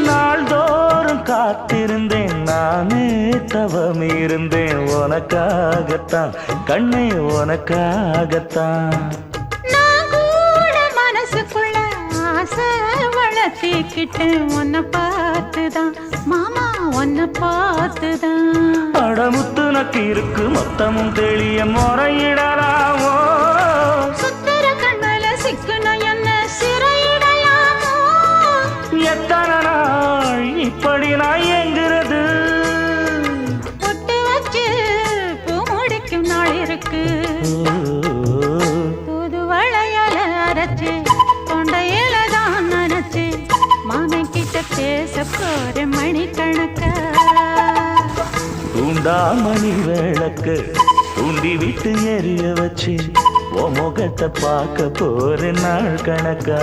நாள்தோறும் காத்திருந்தேன் நானே தவம் இருந்தேன் உனக்காகத்தான் கண்ணே உனக்காகத்தான் நான் கூட மனசுக்குள்ள ஆசை வளர்த்திக்கிட்டேன் உன்னை பார்த்துதான் மாமா உன்னை பார்த்துதான் அடமுத்து நக்கு இருக்கு மொத்தமும் தெளிய முறையிடலாமோ சுத்தர கண்மல சிக்குன என்ன சிறையிடலாமோ எத்தனை நாள் இப்படி நான் எங்கிறது பொட்டு வச்சு பூ முடிக்கும் நாள் இருக்கு புது வளையல அரைச்சு தொண்டையில தான் நினைச்சு மாமன் கிட்ட பேச போற மணிக்கணக்கா தூண்டாமணி விளக்கு தூண்டி விட்டு எரிய வச்சு உன் முகத்தை பார்க்க போற நாள் கணக்கா